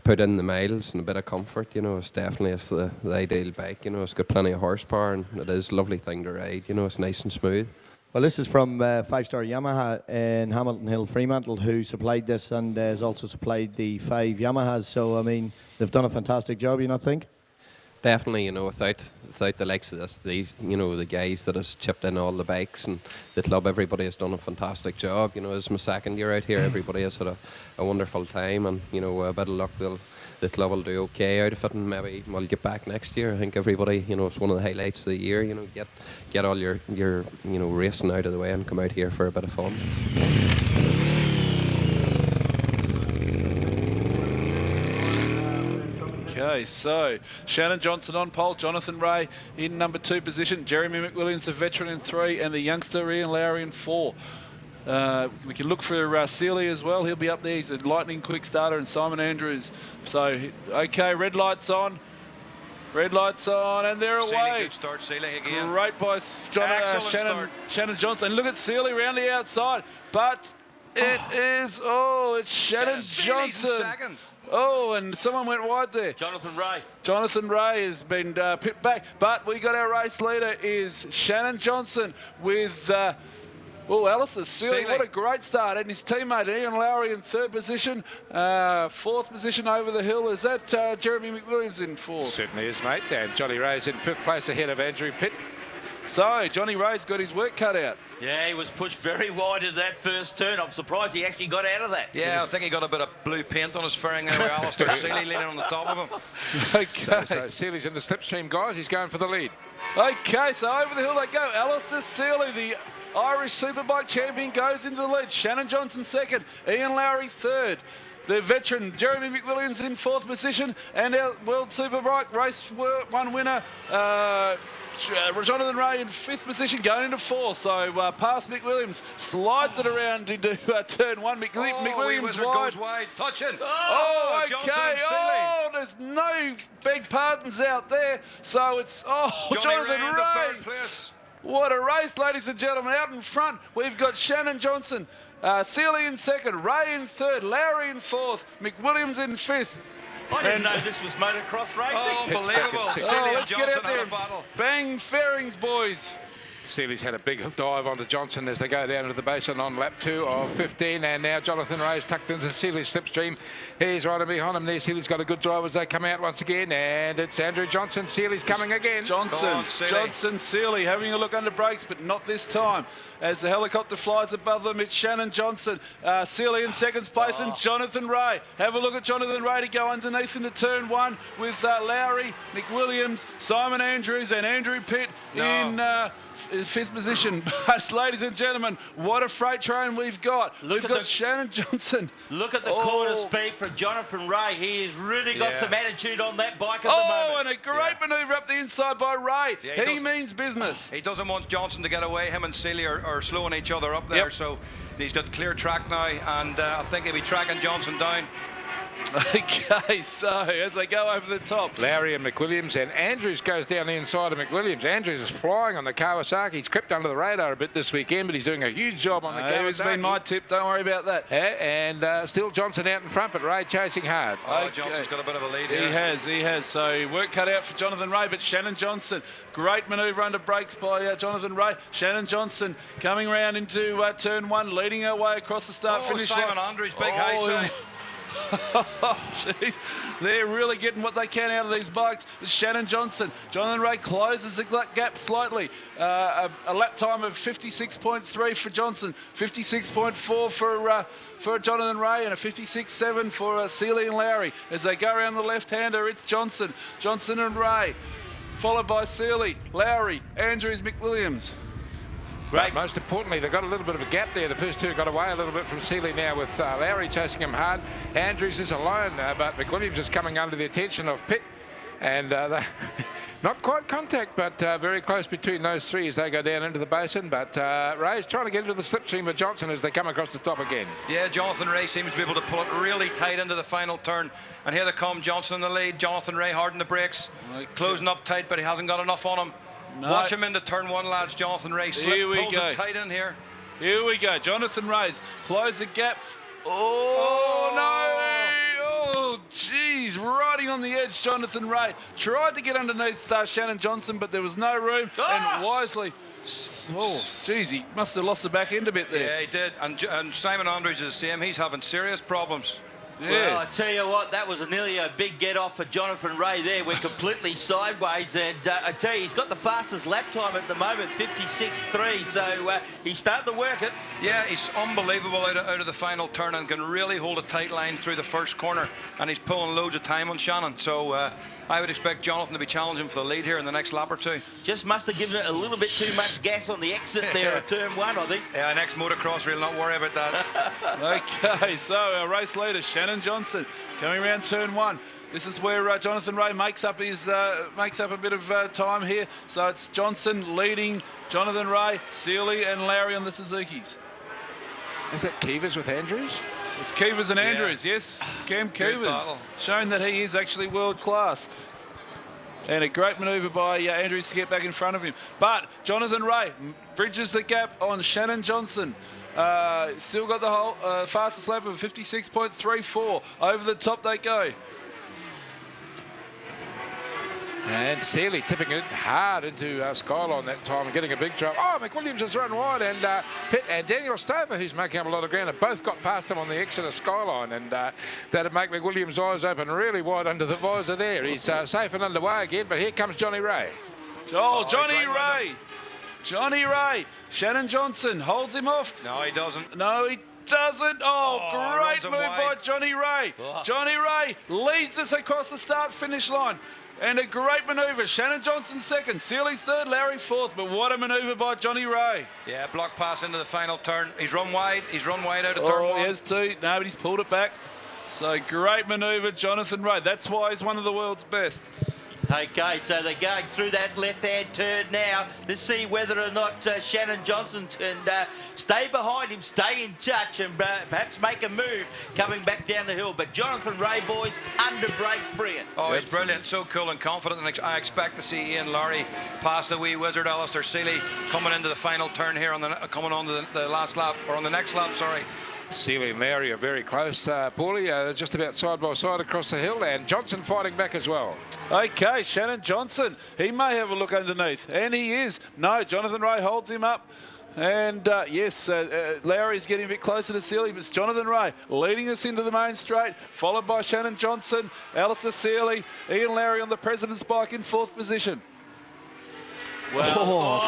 put in the miles and a bit of comfort. It's definitely the ideal bike. It's got plenty of horsepower and it is a lovely thing to ride. It's nice and smooth. Well, this is from 5-Star Yamaha in Hamilton Hill, Fremantle, who supplied this and has also supplied the 5 Yamahas. So, I mean, they've done a fantastic job, you not think? Definitely, without the likes of these, the guys that has chipped in all the bikes and the club, everybody has done a fantastic job. It's my second year out here. Everybody has had a wonderful time, and a bit of luck, the club will do okay out of it, and maybe we'll get back next year. I think everybody, it's one of the highlights of the year. Get all your racing out of the way and come out here for a bit of fun. Okay, so Shannon Johnson on pole, Jonathan Ray in number 2 position, Jeremy McWilliams, the veteran, in 3, and the youngster Ian Lowry in 4. We can look for Seeley as well. He'll be up there. He's a lightning quick starter, and Simon Andrews. So, okay, red lights on. Red lights on, and they're Seeley, away. good start, Seeley again. Great by Shannon Johnson. Look at Seeley around the outside, but it is, it's Shannon Johnson. Second. Oh, and someone went wide there. Jonathan Ray has been pipped back, but we got our race leader is Shannon Johnson with Alistair Seeley. What a great start, and his teammate Ian Lowry in 3rd position, 4th position over the hill. Is that Jeremy McWilliams in 4th? Certainly is, mate. And Johnny Ray's in 5th place ahead of Andrew Pitt. So Johnny Ray's got his work cut out. Yeah, he was pushed very wide in that first turn. I'm surprised he actually got out of that. Yeah, I think he got a bit of blue paint on his fairing there with Alistair Seeley leaning on the top of him. Okay. So Seeley's in the slipstream, guys. He's going for the lead. Okay, so over the hill they go. Alistair Seeley, the Irish Superbike champion, goes into the lead. Shannon Johnson 2nd, Ian Lowry 3rd. The veteran Jeremy McWilliams in 4th position, and our World Superbike Race 1 winner, Jonathan Ray in 5th position, going into 4th. So past McWilliams, slides it around into turn 1. McWilliams goes wide, touching. Okay. Johnson and Seeley. There's no big pardons out there. So it's Jonathan Ray in the 3rd place. What a race, ladies and gentlemen. Out in front, we've got Shannon Johnson, Seeley in 2nd, Ray in 3rd, Lowry in 4th, McWilliams in 5th. I didn't know this was motocross racing. Oh, unbelievable. Seeley and Johnson had a battle. Bang fairings, boys. Seeley's had a big dive onto Johnson as they go down to the basin on lap 2 of 15, and now Jonathan Ray's tucked into Seeley's slipstream. He's right behind him there. Seeley's got a good drive as they come out once again, and it's Andrew Johnson. Seeley's coming again. Johnson, Seeley having a look under brakes, but not this time. As the helicopter flies above them, it's Shannon Johnson, Seeley in 2nd place, and Jonathan Ray. Have a look at Jonathan Ray to go underneath into turn 1 with Lowry, McWilliams, Simon Andrews, and Andrew Pitt in 5th position. But ladies and gentlemen, what a freight train we've got. We've got Shannon Johnson. Look at the corner speed from Jonathan Ray. He has really got some attitude on that bike at the moment. And a great manoeuvre up the inside by Ray. Yeah, he means business. He doesn't want Johnson to get away. Him and Seeley are slowing each other up there. So he's got clear track now, and I think he'll be tracking Johnson down. Okay, so as they go over the top, Lowry and McWilliams, and Andrews goes down the inside of McWilliams. Andrews is flying on the Kawasaki. He's crept under the radar a bit this weekend, but he's doing a huge job on the Kawasaki. It's been my tip, don't worry about that. And still Johnson out in front, but Ray chasing hard. Johnson's got a bit of a lead here. He has. So work cut out for Jonathan Ray, but Shannon Johnson, great manoeuvre under brakes by Jonathan Ray. Shannon Johnson coming round into turn 1, leading our way across the start-finish line. Simon Andrews, big high side. Jeez, they're really getting what they can out of these bikes. Shannon Johnson, Jonathan Ray closes the gap slightly. A lap time of 56.3 for Johnson, 56.4 for Jonathan Ray, and a 56.7 for Seeley and Lowry. As they go around the left-hander, it's Johnson and Ray, followed by Seeley, Lowry, Andrews, McWilliams. But most importantly, they've got a little bit of a gap there. The first two got away a little bit from Seeley now, with Lowry chasing him hard. Andrews is alone, but McWilliams is coming under the attention of Pitt. And not quite contact, but very close between those three as they go down into the basin. But Ray's trying to get into the slipstream with Johnson as they come across the top again. Yeah, Jonathan Ray seems to be able to pull it really tight into the final turn. And here they come, Johnson in the lead. Jonathan Ray hard on the brakes, closing up tight, but he hasn't got enough on him. No. Watch him into turn 1, lads. Jonathan Ray pulls it tight in here. Here we go. Jonathan Ray's close the gap. Oh, no! He's riding on the edge, Jonathan Ray. Tried to get underneath Shannon Johnson, but there was no room. And wisely... Oh, geez, he must have lost the back end a bit there. Yeah, he did. And Simon Andrews is the same. He's having serious problems. Yeah. Well, I tell you what, that was nearly a big get-off for Jonathan Ray there. We're completely sideways, and I tell you, he's got the fastest lap time at the moment, 56.3, so he's starting to work it. Yeah, he's unbelievable out of the final turn and can really hold a tight line through the first corner, and he's pulling loads of time on Shannon. So I would expect Jonathan to be challenging for the lead here in the next lap or two. Just must have given it a little bit too much gas on the exit there at turn 1, I think. Yeah, next motocross, we'll not worry about that. Okay, so our race leader, Shannon Johnson, coming around turn 1. This is where Jonathan Ray makes up a bit of time here. So it's Johnson leading Jonathan Ray, Seeley and Larry on the Suzukis. Is that Keevers with Andrews? It's Keevers and Andrews, yes. Cam Keevers, showing that he is actually world class. And a great manoeuvre by Andrews to get back in front of him. But Jonathan Ray bridges the gap on Shannon Johnson. Still got the whole fastest lap of 56.34. Over the top they go. And Seeley tipping it hard into Skyline that time and getting a big drop. Oh, McWilliams has run wide, and Pitt and Daniel Stover, who's making up a lot of ground, have both got past him on the exit of Skyline, and that'd make McWilliams' eyes open really wide under the visor there. He's safe and underway again, but here comes Johnny Ray. Oh, Johnny Ray. Johnny Ray. Shannon Johnson holds him off. No, he doesn't. No, he doesn't. Oh, great move by Johnny Ray. Oh. Johnny Ray leads us across the start-finish line. And a great manoeuvre. Shannon Johnson second, Seeley third, Larry fourth. But what a manoeuvre by Johnny Ray. Yeah, block pass into the final turn. He's run wide. He's run wide out of turn 1. He has too. No, but he's pulled it back. So great manoeuvre, Jonathan Ray. That's why he's one of the world's best. Okay, so they're going through that left-hand turn now to see whether or not Shannon Johnson can stay behind him, stay in touch, and perhaps make a move coming back down the hill. But Jonathan Ray, boys, under brakes, brilliant. Oh, he's brilliant, so cool and confident, and I expect to see Ian Lowry pass the wee wizard Alistair Seeley coming into the final turn here, coming on to the last lap, or on the next lap, sorry. Seeley and Larry are very close, Paulie, just about side by side across the hill, and Johnson fighting back as well. Okay, Shannon Johnson, he may have a look underneath, and he is. No, Jonathan Ray holds him up. And yes, Larry's getting a bit closer to Seeley, but it's Jonathan Ray leading us into the main straight, followed by Shannon Johnson, Alistair Seeley, Ian Larry on the President's bike in fourth position. Well,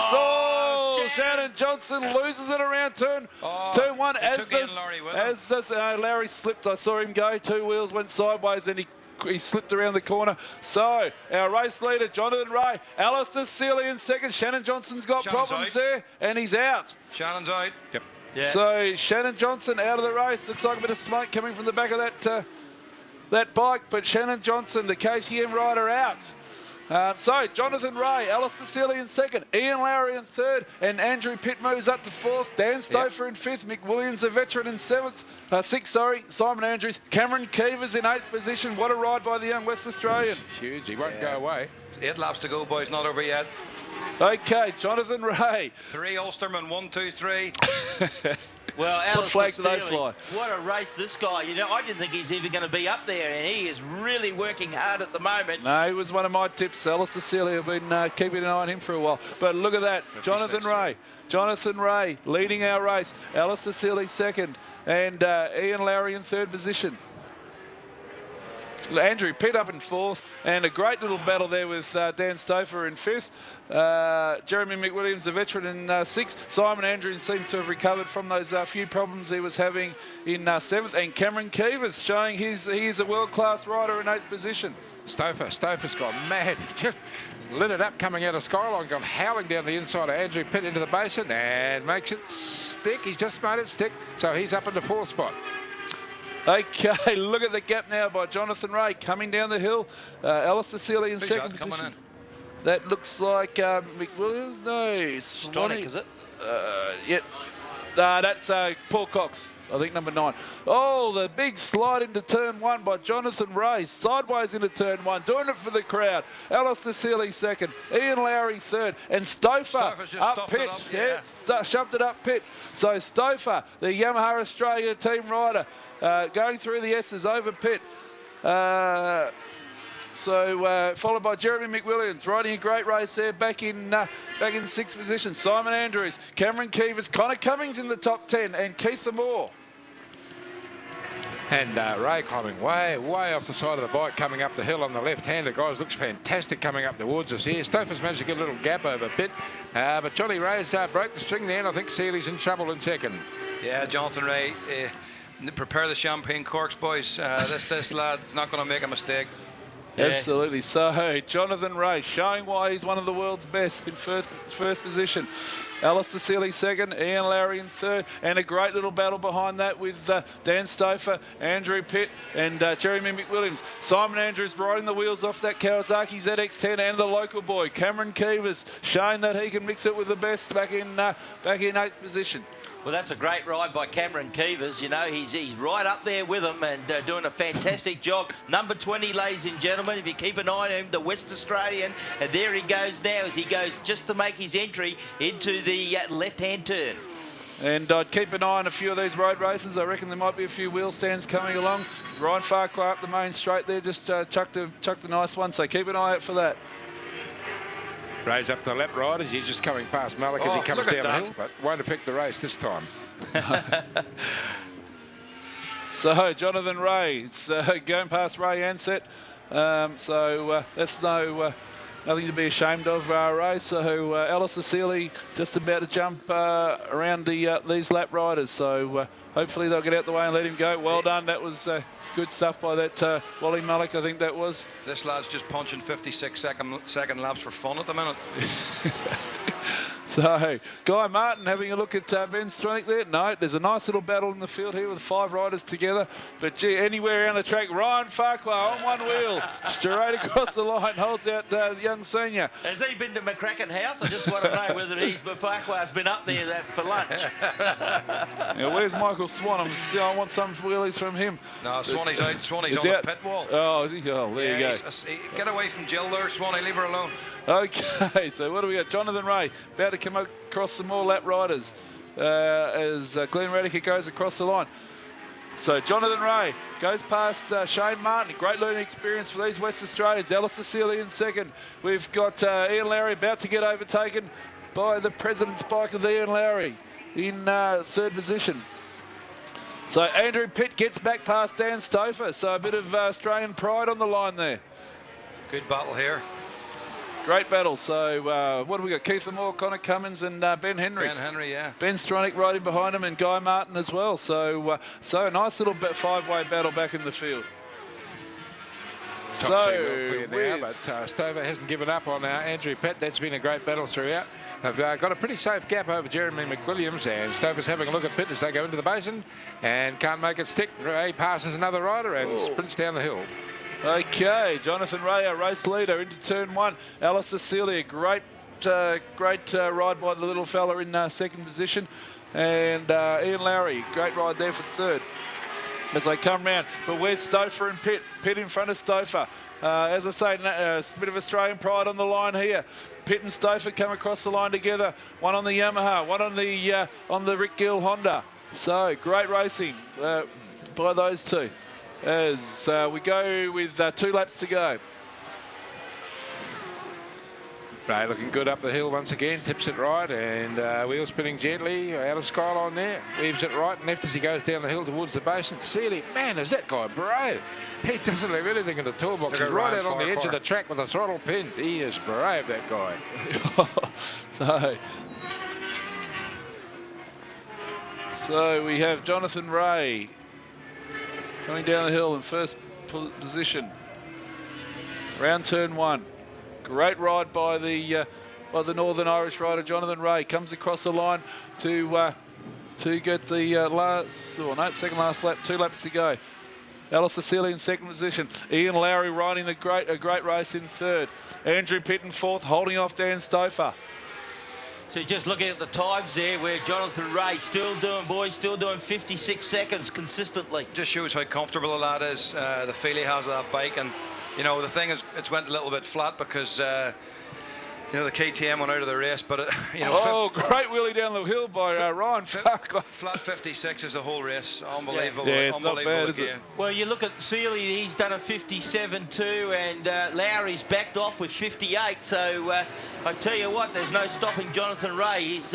Shannon Johnson loses it around turn 1 as Larry slipped. I saw him go. 2 wheels went sideways and he slipped around the corner. So our race leader, Jonathan Ray, Alistair Seeley in second. Shannon Johnson's got problems there and he's out. Shannon's out. Yep. Yeah. So Shannon Johnson out of the race. Looks like a bit of smoke coming from the back of that bike, but Shannon Johnson, the KTM rider, out. So Jonathan Ray, Alistair Seeley in second, Ian Lowry in third, and Andrew Pitt moves up to fourth. Dan Stouffer in fifth, Mick Williams, a veteran, in sixth. Simon Andrews, Cameron Keevers in eighth position. What a ride by the young West Australian. Huge, he won't go away. 8 laps to go, boys, not over yet. Okay, Jonathan Ray. 3 Ulstermen, 1, 2, 3. Well, What flags do they Steele, fly? what a race this guy. You know, I didn't think he's even going to be up there, and he is really working hard at the moment. No, he was one of my tips. Alistair Seeley, I've been keeping an eye on him for a while. But look at that, Jonathan Ray leading our race. Alistair Seeley second, and Ian Lowry in third position. Andrew Pitt up in fourth, and a great little battle there with Dan Stouffer in fifth. Jeremy McWilliams, a veteran, in sixth. Simon Andrews seems to have recovered from those few problems he was having in seventh. And Cameron Keevers showing he is a world-class rider in eighth position. Stouffer's gone mad. He just lit it up coming out of Skyline, gone howling down the inside of Andrew Pitt into the basin and makes it stick. He's just made it stick, so he's up in the fourth spot. Okay, look at the gap now by Jonathan Ray coming down the hill. Alistair Seeley in second position. Coming in? That looks like McWilliams. No, Stonick, is it? Yeah. That's Paul Cox, I think, number 9. Oh, the big slide into turn 1 by Jonathan Ray. Sideways into turn 1, doing it for the crowd. Alistair Seeley second, Ian Lowry third, and Stouffer up pit. Shoved it up pit. So Stouffer, the Yamaha Australia team rider, going through the S's over pit. Followed by Jeremy McWilliams, riding a great race there, back in 6th position. Simon Andrews, Cameron Keevers, Connor Cummings in the top 10, and Keith Moore. And Ray climbing way off the side of the bike, coming up the hill on the left-hander. Guys, looks fantastic coming up towards us here. Stouffer's managed to get a little gap over Pitt, but Johnny Ray's broke the string there, and I think Seeley's in trouble in second. Yeah, Jonathan Ray, prepare the champagne corks, boys. This lad's not going to make a mistake. Yeah. Absolutely. So Jonathan Ray showing why he's one of the world's best in first position. Alistair Seeley second, Ian Lowry in third, and a great little battle behind that with Dan Stouffer, Andrew Pitt, and Jeremy McWilliams. Simon Andrews riding the wheels off that Kawasaki ZX10, and the local boy Cameron Keevers showing that he can mix it with the best back in 8th position. Well, that's a great ride by Cameron Keevers. You know, he's right up there with him and doing a fantastic job. Number 20, ladies and gentlemen, if you keep an eye on him, the West Australian, and there he goes now as he goes just to make his entry into the left-hand turn. And I'd keep an eye on a few of these road races. I reckon there might be a few wheel stands coming along. Ryan Farquhar up the main straight there, just chucked a nice one, so keep an eye out for that. Ray's up the lap riders. He's just coming past Malik as he comes down the hill, but won't affect the race this time. So Jonathan Ray, it's going past Ray Ansett. That's nothing to be ashamed of, Ray. So Alistair Seeley just about to jump around these lap riders. So hopefully they'll get out the way and let him go. Well done. That was good stuff by that Wally Malik, I think that was. This lad's just punching 56-second laps for fun at the minute. So, Guy Martin having a look at Ben Stronick there. No, there's a nice little battle in the field here with 5 riders together. But, gee, anywhere around the track, Ryan Farquhar on one wheel, straight across the line, holds out the young senior. Has he been to McCracken House? I just want to know whether Farquhar's been up there for lunch. Yeah, where's Michael Swan? I want some wheelies from him. No, Swanee's out. Swanee's on the pit wall. Oh, is he? Oh, there you go. Get away from Jill there, Swanee. Leave her alone. Okay, so what do we got? Jonathan Ray about to come across some more lap riders as Glenn Rediker goes across the line. So Jonathan Ray goes past Shane Martin. Great learning experience for these West Australians. Alistair Seeley in second. We've got Ian Lowry about to get overtaken by the President's bike of Ian Lowry in 3rd position. So Andrew Pitt gets back past Dan Stouffer. So a bit of Australian pride on the line there. Good battle here. Great battle. So what have we got? Keith Moore, Connor Cummins, and Ben Henry. Ben Henry, yeah. Ben Stronick riding behind him, and Guy Martin as well. So a nice little 5-way battle back in the field. Top two well now, but Stouffer hasn't given up on Andrew Pitt. That's been a great battle throughout. They've got a pretty safe gap over Jeremy McWilliams, and Stouffer's having a look at Pitt as they go into the basin and can't make it stick. Ray passes another rider and sprints down the hill. Okay, Jonathan Ray, our race leader, into turn 1. Alistair Seeley, a great ride by the little fella in 2nd position. And Ian Lowry, great ride there for 3rd as they come round. But where's Stouffer and Pitt? Pitt in front of Stouffer. As I say, a bit of Australian pride on the line here. Pitt and Stouffer come across the line together. One on the Yamaha, one on the Rick Gill Honda. So great racing by those two. As we go with 2 laps to go. Ray looking good up the hill once again, tips it right, and wheel spinning gently out of skyline there. Weaves it right and left as he goes down the hill towards the basin. Seeley, man, is that guy brave? He doesn't leave anything in the toolbox. He's right out on the edge of the track with the throttle pinned. He is brave, that guy. So we have Jonathan Ray coming down the hill in 1st position. Round turn 1. Great ride by the Northern Irish rider Jonathan Ray. Comes across the line to get the second last lap. 2 laps to go. Alistair Seeley in 2nd position. Ian Lowry riding a great race in 3rd. Andrew Pitt in 4th, holding off Dan Stouffer. So just looking at the times there where Jonathan Ray still doing 56 seconds consistently. Just shows how comfortable the lad is, the feel he has of that bike. And, you know, the thing is, it's went a little bit flat because You know, the KTM went out of the race, but Great wheelie down the hill by Ryan Farquhar. Flat 56 is the whole race. Unbelievable, Yeah, it's not unbelievable bad, is it? again. Well, you look at Seeley, he's done a 57 too, and Lowry's backed off with 58. So I tell you what, there's no stopping Jonathan Ray. He's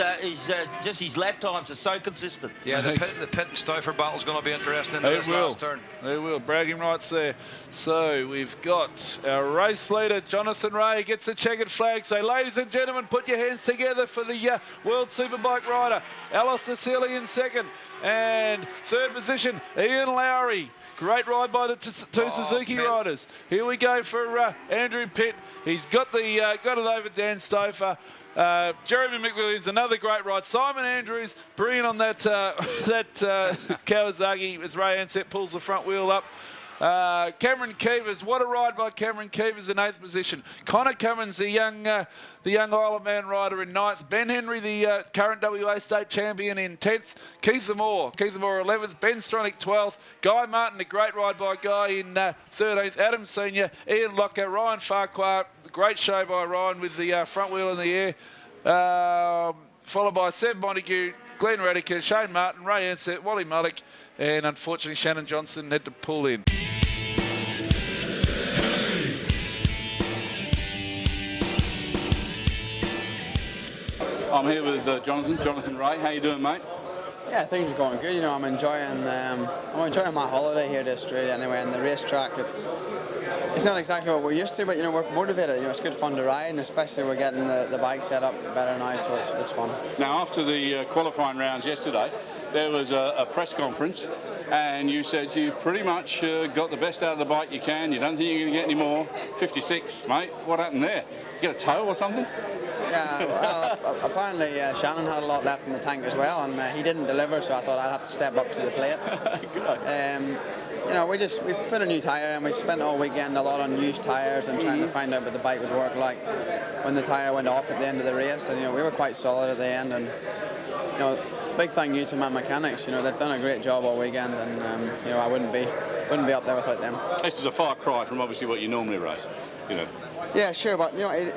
just his lap times are so consistent. Yeah, the Pitt and Stouffer battle's going to be interesting in this last turn. They will. Bragging rights there. So we've got our race leader, Jonathan Ray, gets a checkered flag. So, ladies and gentlemen, put your hands together for the World Superbike rider. Alistair Seeley in second. And third position, Ian Lowry. Great ride by the two Suzuki riders. Here we go for Andrew Pitt. He's got it over Dan Stouffer. Jeremy McWilliams, another great ride. Simon Andrews, brilliant on that Kawasaki as Ray Ansett pulls the front wheel up. Cameron Keevers, what a ride by Cameron Keevers in 8th position. Connor Cummins, the young Isle of Man rider in 9th. Ben Henry, the current WA state champion in 10th. Keith Moore 11th. Ben Stronach 12th. Guy Martin, a great ride by Guy in 13th. Adam Senior, Ian Locker, Ryan Farquhar, great show by Ryan with the front wheel in the air. Followed by Seb Montague, Glenn Rediker, Shane Martin, Ray Ansett, Wally Mullick, and unfortunately Shannon Johnson had to pull in. I'm here with Jonathan Ray. How you doing, mate? Yeah, things are going good. You know, I'm enjoying my holiday here to Australia anyway. And the racetrack, it's not exactly what we're used to, but you know, we're motivated. You know, it's good fun to ride, and especially we're getting the bike set up better now, so it's fun. Now, after the qualifying rounds yesterday, there was a press conference, and you said you've pretty much got the best out of the bike you can. You don't think you're going to get any more. 56, mate. What happened there? You get a tow or something? Yeah, well, apparently Shannon had a lot left in the tank as well, and he didn't deliver, so I thought I'd have to step up to the plate. You know, we put a new tyre in. We spent all weekend a lot on used tyres and trying to find out what the bike would work like when the tyre went off at the end of the race. And you know, we were quite solid at the end, and you know, big thank you to my mechanics. You know, they've done a great job all weekend, and you know, I wouldn't be up there without them. This is a far cry from obviously what you normally race, you know. Yeah, sure, but you know,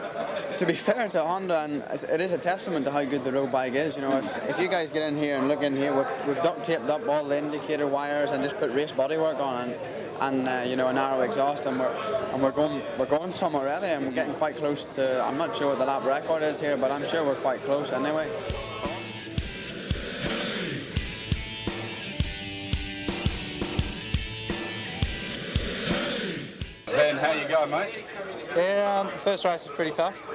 to be fair to Honda, and it is a testament to how good the road bike is. You know, if you guys get in here and look in here, we've duct taped up all the indicator wires and just put race bodywork on, and you know, a narrow exhaust, and we're going some already, and we're getting quite close to. I'm not sure what the lap record is here, but I'm sure we're quite close anyway. Ben, how you going, mate? Yeah, first race was pretty tough.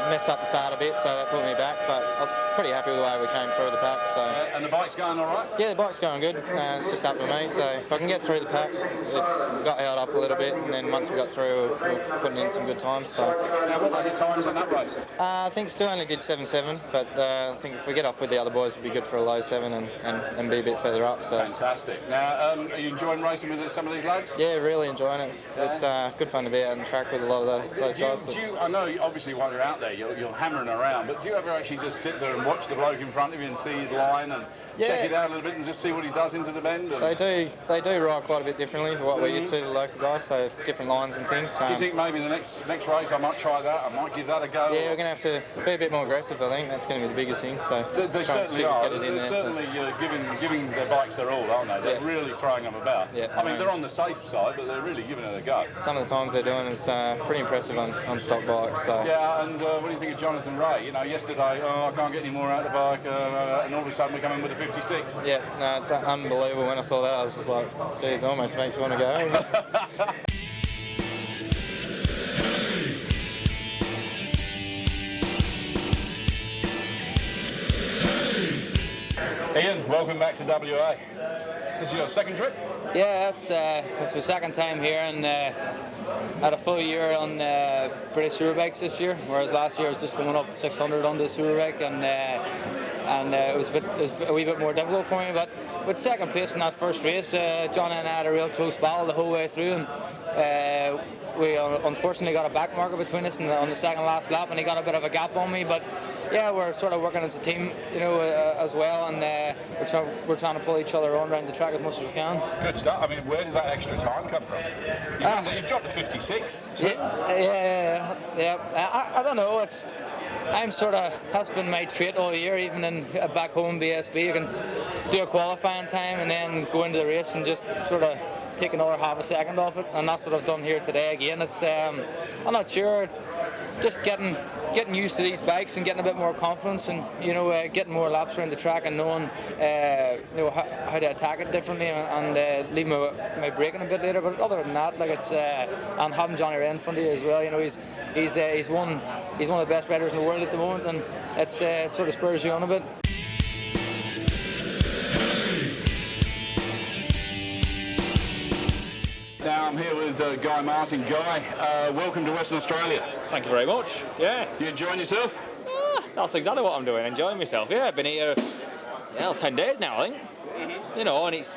Messed up the start a bit, so that put me back, but I was pretty happy with the way we came through the pack. So. And the bike's going all right? Yeah, the bike's going good. It's just up to me, so if I can get through the pack, it's got held up a little bit, and then once we got through, we're putting in some good times. So. Now, what was your times in that race? I think still only did 7.7, but I think if we get off with the other boys, it'd be good for a low 7 and be a bit further up. So. Fantastic. Now, are you enjoying racing with some of these lads? Yeah, really enjoying it. It's good fun to be out on track with a lot of those guys. I know, obviously, while you're out there, you're hammering around, but do you ever actually just sit there and watch the bloke in front of you and see his line and check it out a little bit and just see what he does into the bend? They do ride quite a bit differently to what we're used to, the local guys, so different lines and things. Do you think maybe the next race I might try that? I might give that a go? Yeah, we're going to have to be a bit more aggressive, I think. That's going to be the biggest thing. So they certainly are. They're certainly giving their bikes their all, aren't they? They're really throwing them about. Yeah, I mean, they're on the safe side, but they're really giving it a go. Some of the times they're doing is pretty impressive on stock bikes. So. Yeah, and what do you think of Jonathan Ray? You know, yesterday, I can't get any more out of the bike, and all of a sudden we come in with a 56. Yeah, no, it's unbelievable. When I saw that, I was just like, geez, it almost makes you want to go home. Ian, welcome back to WA. This is your second trip? Yeah, it's my second time here, and had a full year on British Superbikes this year, whereas last year I was just coming up 600 on the Superbike, and it was a wee bit more difficult for me. But with second place in that first race, John and I had a real close battle the whole way through, and we unfortunately got a back marker between us on the second last lap, and he got a bit of a gap on me, but yeah, we're sort of working as a team, as well, and we're trying to pull each other on around the track as much as we can. Good stuff. I mean, where did that extra time come from? You dropped to 56. Yeah. I don't know. That's been my trait all year, even in back home BSB. You can do a qualifying time and then go into the race and just sort of take another half a second off it, and that's what I've done here today again. It's I'm not sure, just getting used to these bikes and getting a bit more confidence, and getting more laps around the track and knowing how to attack it differently, and leave my braking a bit later. But other than that, and having Johnny Ray in front of you as well, he's one of the best riders in the world at the moment, and it sort of spurs you on a bit. Now I'm here with Guy Martin. Guy, welcome to Western Australia. Thank you very much. Yeah. You enjoying yourself? That's exactly what I'm doing, enjoying myself. Yeah, I've been here 10 days now, I think. And it's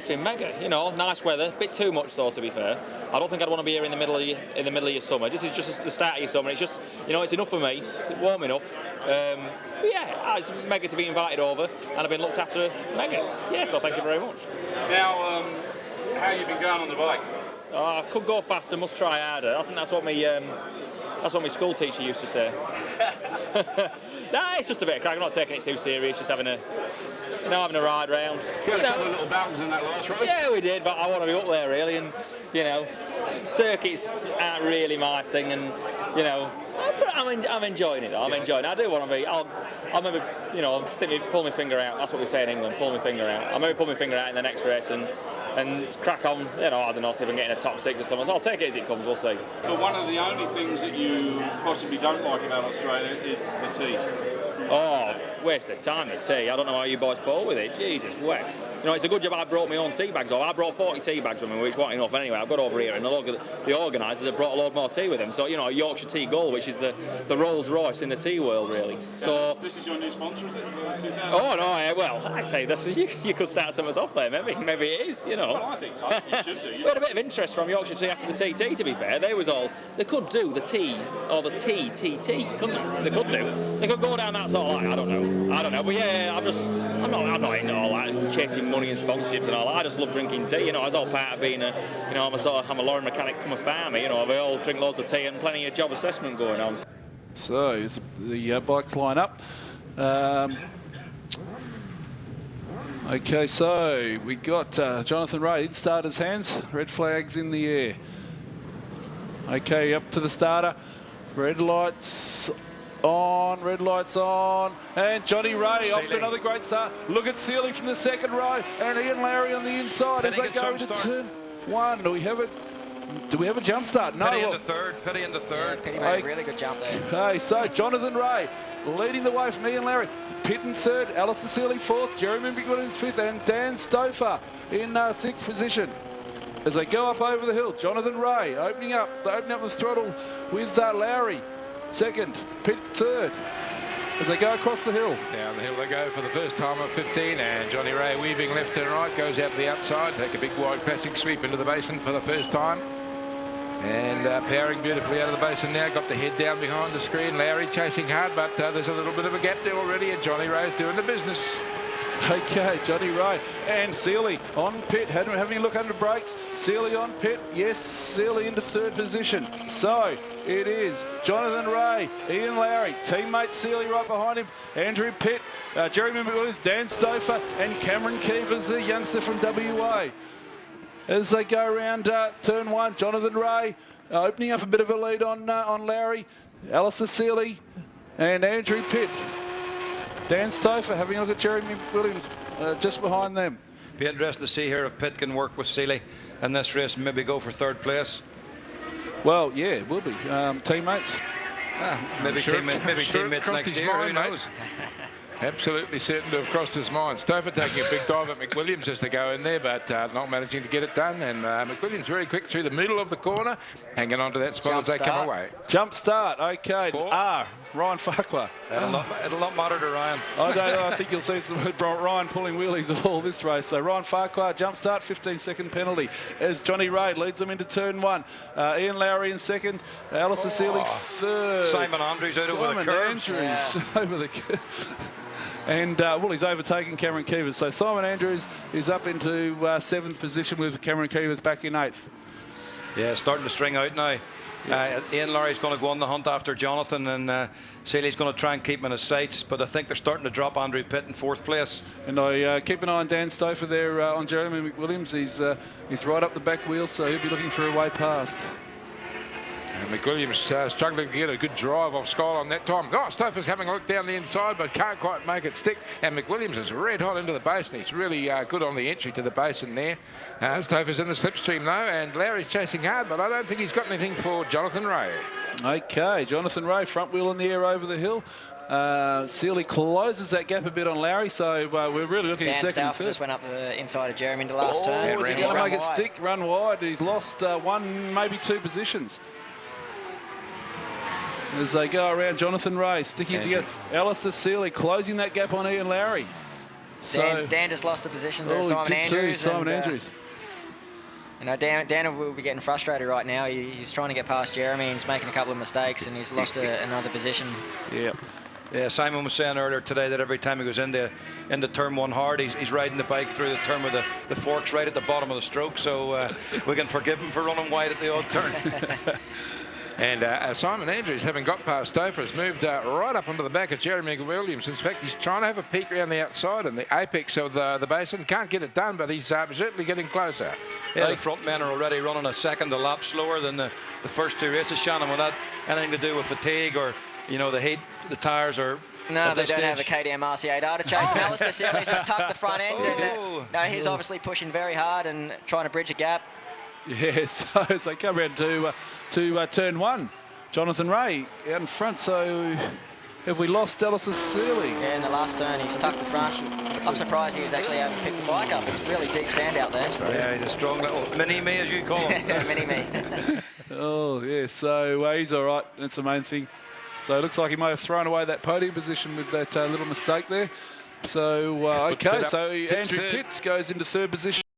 been mega. Nice weather, a bit too much though, to be fair. I don't think I'd want to be here in the middle of your summer. This is just the start of your summer. It's just, it's enough for me. It's warm enough. It's mega to be invited over, and I've been looked after mega. Yeah, so thank you very much. Now, how have you been going on the bike? I could go faster, must try harder. I think that's what my school teacher used to say. It's just a bit of crack. I'm not taking it too serious. Just having a ride round. You had a couple of little battles in that last race. Yeah, we did, but I want to be up there really, and circuits aren't really my thing, and I'm enjoying it. I'm enjoying it. I do want to be. I'll maybe pull my finger out. That's what we say in England. Pull my finger out. I'll maybe pull my finger out in the next race and crack on. I don't know, see if I can get in a top 6 or something. So I'll take it as it comes. We'll see. So one of the only things that you possibly don't like about Australia is the tea. Oh, waste of time, the tea. I don't know how you boys pull with it. Jesus, wet. It's a good job I brought my own tea bags over. I brought 40 tea bags with me, which wasn't enough anyway. I got over here and the organisers have brought a load more tea with them. So, Yorkshire Tea Gold, which is the Rolls Royce in the tea world, really. So this is your new sponsor, is it, for 2000? Oh, no, well, I say this is, you could start something off there, maybe it is, Well, I think so. I think you should do. We had a bit of interest from Yorkshire Tea after the TT, to be fair. They could do the tea, or the TTT, couldn't they? They could do. They could go down that sort of line, I don't know. But yeah, I'm not into all that, chasing money and sponsorships and all that. I just love drinking tea, it's all part of being I'm a lorry mechanic, come a farmer, we all drink loads of tea and plenty of job assessment going on. So as the bikes line up. Okay, so we got Jonathan Ray in starter's hands, red flags in the air. Okay, up to the starter, red lights on, and Johnny Ray off to another great start. Look at Seeley from the second row, and Ian Lowry on the inside as they go into turn 1. Do we have a jump start? No. Petty into third. Petty made a really good jump there. Okay, so Jonathan Ray leading the way from Ian Lowry. Pitt in third, Alistair Seeley fourth, Jeremy McWilliams fifth, and Dan Stouffer in sixth position. As they go up over the hill, Jonathan Ray opening up the throttle with Lowry. Second, Pitt third, as they go across the hill. Down the hill they go for the first time at 15, and Johnny Ray weaving left and right, goes out to the outside, take a big wide passing sweep into the basin for the first time. And powering beautifully out of the basin now, got the head down behind the screen. Lowry chasing hard, but there's a little bit of a gap there already, and Johnny Ray's doing the business. Okay, Johnny Ray and Seeley on Pitt, having a look under brakes. Seeley on Pitt, yes, Seeley into third position. So it is Jonathan Ray, Ian Lowry, teammate Seeley right behind him, Andrew Pitt, Jeremy McWilliams, Dan Stouffer, and Cameron Keevers, the youngster from WA. As they go around turn 1, Jonathan Ray opening up a bit of a lead on Lowry, Alistair Seeley and Andrew Pitt. Dan Stouffer having a look at Jeremy Williams just behind them. Be interesting to see here if Pitt can work with Seeley in this race and maybe go for third place. Well, yeah, it will be. Teammates. Maybe teammates next year, who knows? Absolutely certain to have crossed his mind. Stouffer taking a big dive at McWilliams just to go in there, but not managing to get it done. And McWilliams very quick through the middle of the corner, hanging on to that spot as they come away. Jump start, okay. Ryan Farquhar. It'll not matter to Ryan. I don't know. I think you'll see some Ryan pulling wheelies all this race. So Ryan Farquhar, jump start, 15-second penalty. As Johnny Ray leads them into turn 1. Ian Lowry in second. Alistair Seeley third. Simon Andrews out over the curves. Over the And, well, he's overtaken Cameron Keevers. So Simon Andrews is up into 7th position with Cameron Keevers back in 8th. Yeah, starting to string out now. Ian Lowry's going to go on the hunt after Jonathan, and Seeley's going to try and keep him in his sights, but I think they're starting to drop Andrew Pitt in 4th place. And I keep an eye on Dan Stouffer there on Jeremy McWilliams. He's right up the back wheel, so he'll be looking for a way past. And McWilliams struggling to get a good drive off Skylon that time. Oh, Stouffer's having a look down the inside, but can't quite make it stick. And McWilliams is red hot into the basin. He's really good on the entry to the basin there. Stouffer's in the slipstream, though, and Lowry's chasing hard, but I don't think he's got anything for Jonathan Ray. Okay, Jonathan Ray, front wheel in the air over the hill. Seeley closes that gap a bit on Lowry, so we're really looking at second and third. Just went up the inside of Jeremy in the last turn. Is he going to make it stick, run wide? He's lost 1, maybe 2 positions. As they go around, Jonathan Ray sticking together. Alistair Seeley closing that gap on Ian Lowry. So Dan just lost the position to Simon Andrews. Simon Andrews. You know, Dan will be getting frustrated right now. He's trying to get past Jeremy and he's making a couple of mistakes and he's lost another position. Yeah, Simon was saying earlier today that every time he goes into turn 1 hard, he's riding the bike through the turn with the forks right at the bottom of the stroke, so we can forgive him for running wide at the odd turn. And Simon Andrews, having got past Stouffer, has moved right up onto the back of Jeremy Williams. In fact, he's trying to have a peek around the outside and the apex of the basin. Can't get it done, but he's certainly getting closer. Yeah, the front men are already running a second a lap slower than the first 2 races. Shannon, will that anything to do with fatigue or, you know, the heat, the tyres, or... No, they don't have a KTM RC8R to chase. Alistair Seeley's just tucked the front end. And, no, he's obviously pushing very hard and trying to bridge a gap. Yeah, so as they come around to turn 1, Jonathan Ray out in front. So have we lost Alistair Seeley? Yeah, in the last turn he's tucked the front. I'm surprised he was actually able to pick the bike up. It's really deep sand out there. Yeah, he's a strong little mini-me, as you call him. Mini-me. Oh, yeah, so he's all right. That's the main thing. So it looks like he may have thrown away that podium position with that little mistake there. So, okay, so Andrew Pitt goes into 3rd position.